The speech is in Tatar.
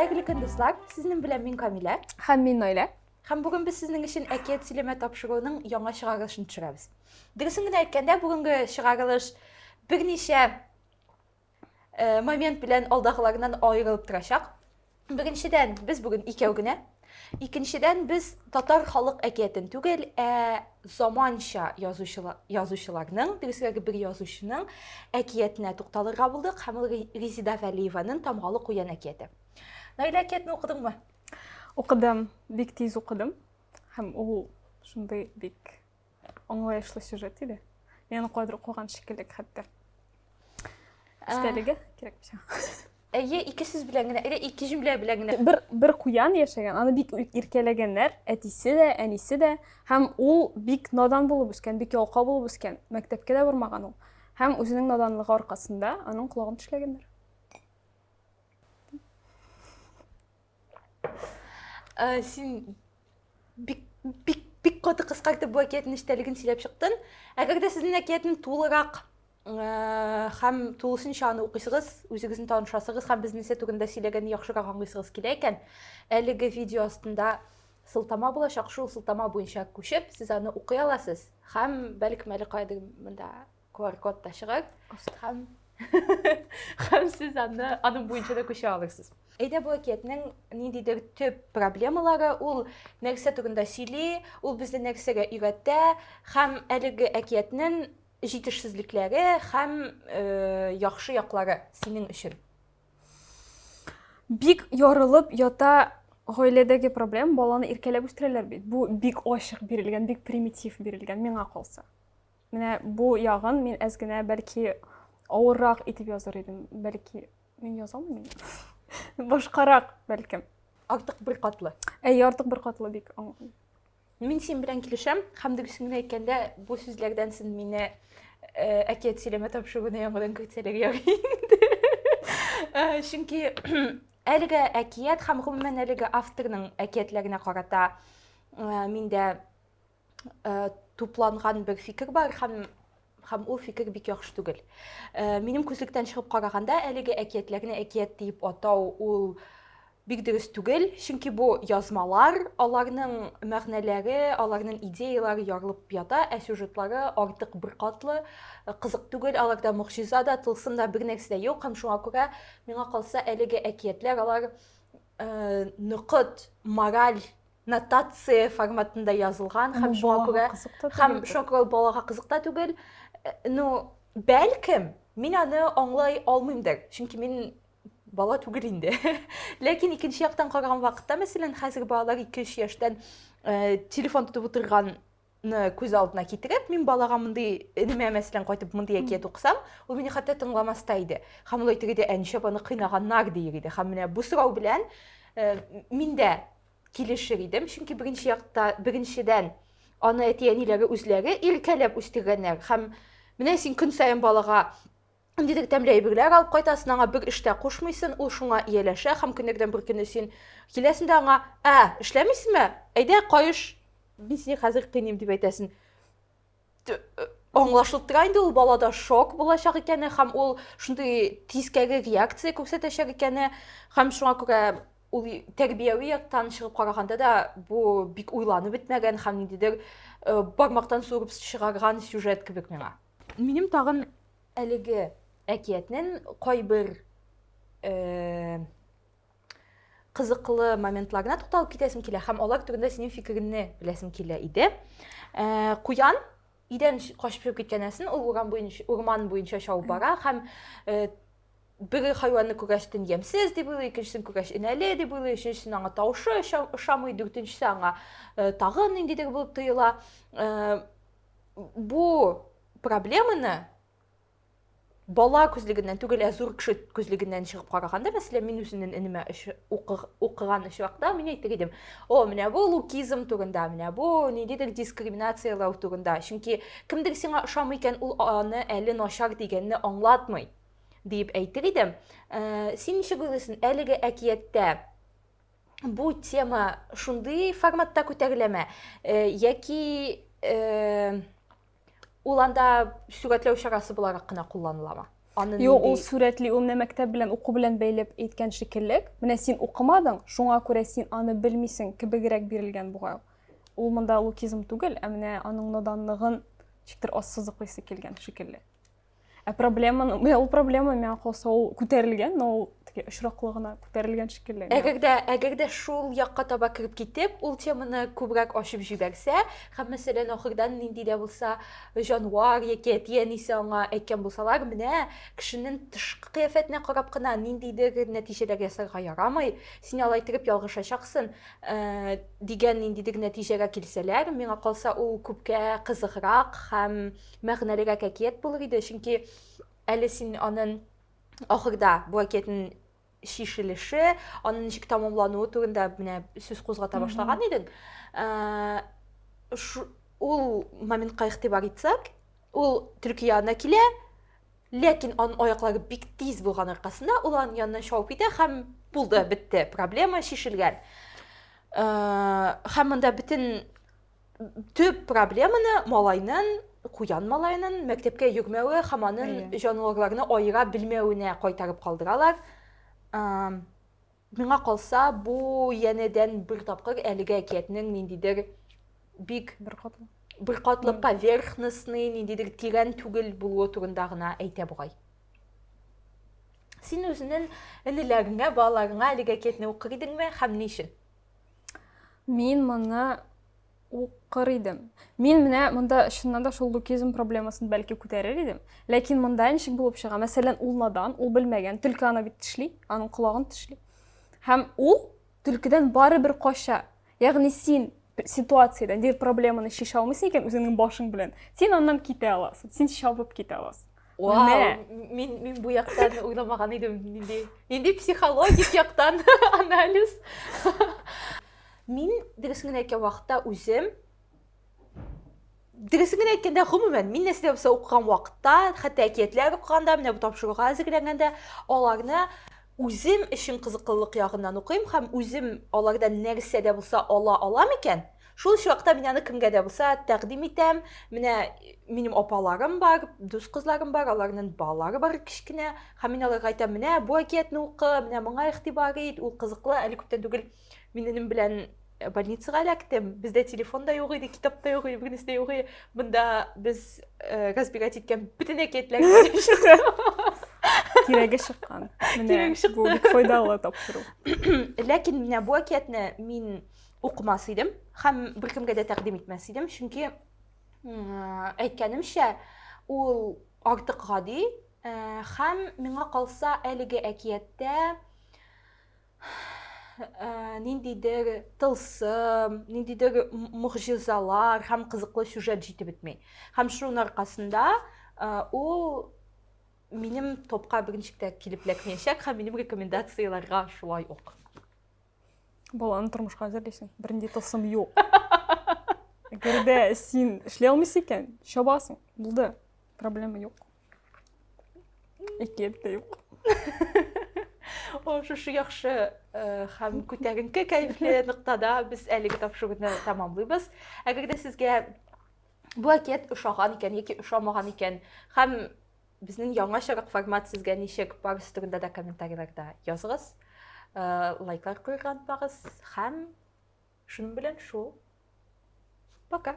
Қайғылы күн достар, сіздің білем мен Камиля. Һәм мин Наилә. Һәм бүгін біз сіздің үшін әкият сөйлеме тапшыруының яңа шығарылышын төшерәбез. Дөресен генә әйткәндә, бүгенге шығарылыш берничә момент белән алдагыларыннан аерылып торачак. Беренчедән, без бүген икәү генә. Икенчедән, без татар халык әкиятен түгел, заманча язучыларның, дөресрәге бер язучының әкиятенә тукталырга булдык, һәм ул Резида Вәлиеваның Тамгалы куян әкияте. Наилә, әкиятне укыдыңмы? Укыдым, бик тиз укыдым. Һәм ул шундый бик аңлаешлы сюжет иде. Мен кадәр укыган шикелле хәтта. Истәлеге кирәк бишә. Әйе, ике сүз белән генә, ике җөмлә белән генә. Бер куян яшәгән, аны бик иркәләгәннәр, әтисе дә, әнисе дә, һәм ул бик надан булып үскән, бик ялка булып үскән, мәктәпкә дә бармаган ул. Һәм үзенең наданлыгы аркасында аның колагын тешләгәннәр. Син бик каты кыскартып бу әкиятнең эчтәлеген сөйләп чыктың. Әгәр дә сезнең әкиятне тулырак һәм тулысынча аны укыйсыгыз, үзегезне танышасыгыз һәм безнең турында сөйләгәнне яхшырак аңлыйсыгыз килә икән, әлеге видео астында сылтама булачак, шул сылтама буенча күчеп, сез аны укый аласыз. Һәм бәлкем әле кайдыр монда QR-код та чыгар. Һәм сез аның буенча да күчә алырсыз. Әйдә, бу әкиятнең ниндидер төп проблемалары, ул нәрсә турында сөйли, ул безне нәрсәгә өйрәтә, һәм әлеге әкиятнең җитешсезлекләре һәм яхшы яклары синең өчен. Бик ярылып ята гаиләдәге проблема, баланы иркәләп үстерәләр бит. Бу бик ачык бирелгән, бик примитив бирелгән миңа калса. Менә бу ягын мин әз генә бәлки авыррак итеп язар идем. Бәлки мин яза алмыйм. Башкарак бәлкем. Артык бер катлы. Артык бер катлы бик. Мин син белән килешәм, һәм дөресен әйткәндә, бу сүзләрдән син мине әкият сөйләмә тапшыруына яңадан кертсәләр ярый инде. Чөнки әлеге әкият һәм гомумән әлеге авторның әкиятләренә карата миндә тупланган бер фикер бар, һәм ул фикер бик яхшы түгел. Минем күзлектән чыгып караганда, әлеге әкиятләрне әкият дип атау ул бик дөрес түгел, чөнки бу язмалар, аларның мәгънәләре, аларның идеялары ярылып ята, сюжетлары артык бер катлы, кызык түгел, аларда мөгъҗиза да, тылсым да бер нәрсә дә юк, һәм шуңа күрә миңа калса әлеге әкиятләр алар ныкыт, мораль, нотация форматында язылган, һәм шуңа күрә балага кызык та түгел. Ну, бәлкем, мин аны аңлай алмыймдыр, чөнки мин бала түгел инде. Ләкин икенче яктан караган вакытта, мәсәлән, хәзер балалар 2-3 яшьтән телефон тотып утырганны күз алдына китереп, мин балага мондый нимә мәсәлән кайтып мондый әкият укысам, ул мине хәтта тыңламаста иде. Һәм ул әйтер иде, әничә аны кыйнаганнар дияр иде. Һәм менә бу сорау белән мин дә килешер идем, чөнки беренчедән аны әти-әниләре үзләре иркәләп үстергәннәр. Һәм менә син көн саен балага ниндидер тәмле әйберләр алып кайтасың, аңа бер эштә кушмыйсың, ул шуңа ияләшә, һәм көннәрдән бер көнне син киләсең дә аңа, эшләмисеңме? Әйдә, кайыш, мин сине хәзер кыйныйм дип әйтәсең. Аңлашылып тора инде, ул балада шок булачак икәне, һәм ул шундый тискәре реакция күрсәтәчәк икәне, һәм шуңа күрә ул тәрбияви яктан чыгып караганда да бу бик уйланып бетмәгән һәм ниндидер бармактан суырып чыгарган сюжет кебек миңа. Минем тагын әлеге әкиятнең кайбер кызыклы моментларына тукталып китәсем килә һәм алар турында синең фикереңне беләсем килә иде. Куян идән качып чыгып киткәнәсен, ул урман буенча чабып бара һәм бер хайванны күрәштен ямьсез дип уйлый, икенчесен күрәш инәле дип уйлый, өченчесен аңа тавышы ошамый, дүртенчесе аңа тагын ниндидер булып тоела. Бу проблеманы бала күзлегеннән түгел, зур кеше күзлегеннән чыгып караганда, мәсәлән, мин үземнең инемә укыган очракта мин әйтер идем, менә бу лукизм турында, менә бу ниндидер дискриминациялау турында, чөнки кемдер сиңа ошамый икән, ул аны әле начар дигәнне аңлатмый дип әйтер идем. Син ничек уйлыйсың, әлеге әкияттә бу тема шундый форматта күтәреләме, яки ул анда сүрәтләү чарасы буларак кына кулланыламы? Юк, ул сурәтли, ул менә мәктәп белән, уку белән бәйләп әйткән шикелле. Менә син укымадың, шуңа күрә син аны белмисең, кебегрәк бирелгән бугай. Ул монда лукизм түгел, ә менә аның наданлыгын ничектер ассызыклыйсы килгән шикелле. Ә проблеманы, ул проблема миңа калса ул күтәрелгән, но ул теге очраклы гына күтәрелгән шикелле. Әгәр дә шул якка таба кирип китеп, ул теманы күбрәк ачып җибәрсә, һәм мәсәлән ахырдан нинди дә булса җанвар яки әтисе аңа әйткән булсалар, менә кешенең тышкы кыяфәтенә карап кына ниндидер нәтиҗәләр ясарга ярамый, син алай итеп ялгышачаксың дигән ниндидер нәтиҗәгә килсәләр, миңа калса ул күпкә кызыграк һәм мәгънәлерәк әкият булыр иде, чөнки әле син аның ахырда бу әкиятның шишелеше, аның ничек тамамлануы турында менә сүз кузгата башлаган идең. Ул моментка игътибар итсәк, ул Төркиянә килә, ләкин аның аяклары бик тиз булган аркасында ул аның янына шауып итә һәм булды, бетте, проблема шишелгән. Һәм монда бөтен төп проблеманы малайның, куян малайның мәктәпкә йөрмәве һәм аның җанварларны аера белмәвенә кайтарып калдыралар. Миңа калса, бу янәдән бер тапкыр әлеге әкиятның ниндидер бик бер катлы поверхностный, ниндидер тирән түгел булуы турында гына әйтә бугай. Син үзенең энеләреңә, балаларыңа әлеге әкиятны укыр идеңме һәм ни өчен? Мин моны укыр идем. Мин менә монда чыннан да шул лукизм проблемасын бәлки күтәрер идем. Ләкин монда ничек булып чыга? Мәсәлән, ул надан, ул белмәгән, төлке аны бит тишли, аның колагын тишли. Һәм ул төлкедән барыбер кача. Ягъни син ситуациядән дир проблеманы шиша алмыйсың икән үзеңнең башың белән. Син аннан китә аласың, син чабып китә аласың. Мин бу яктан уйламаган идем, нинди психологик яктан анализ. Мин дөресен әйткән вакытта үзем дөресен әйткәндә гомумән мин нәрсә булса укыган вакытта, хәтта әкиятләр укыганда, менә бу тапшыруга әзерләнгәндә, аларны үзем өчен кызыклылык ягыннан укыйм һәм үзем алардан нәрсә дә булса алам икән, шул чакта мин аны кемгә дә булса тәкъдим итәм. Менә минем апаларым бар, дус кызларым бар, аларның балалары бар кичкенә, һәм мин аларга әйтәм, менә бу әкиятне укы, менә моңа игътибар ит, ул кызыклы, әле күптән түгел минем белән больницага эләктем. Бездә телефон да юк иде, китап та юк иде, бер нәрсә юк иде. Монда без разбирать иткән бөтен әкиятләрне кирәге чыккан. Менә бу бик файдалы тапшыру. Ләкин менә бу әкиятне мин укымас идем һәм беркемгә дә тәкъдим итмәс идем, чөнки әйткәнемчә, ул артык гади һәм миңа калса әлеге әкияттә ниндидер тылсым, ниндидер мугъҗизалар һәм кызыклы сюжет җитеп бетми. Һәм шуның аркасында ул минем топка берничек тә килеп эләкмәячәк һәм минем рекомендацияларга шулай ук. Баланы тормышка әзерлисең, бернинди тылсым юк. Әгәр дә син эшләй алмыйсың икән, чабасың, булды, проблема юк. Әкият тә юк. Шушы яхшы һәм күтәренке кәйфле ноктада без әлеге тапшыруны тәмамлыйбыз. Әгәр дә сезгә бу әкият ошаган икән яки ошамаган икән һәм безнең яңачарак формат сезгә ничек барысы турында да комментарийларда языгыз, лайклар куйырга унытмагыз һәм шуның белән шул. Пока.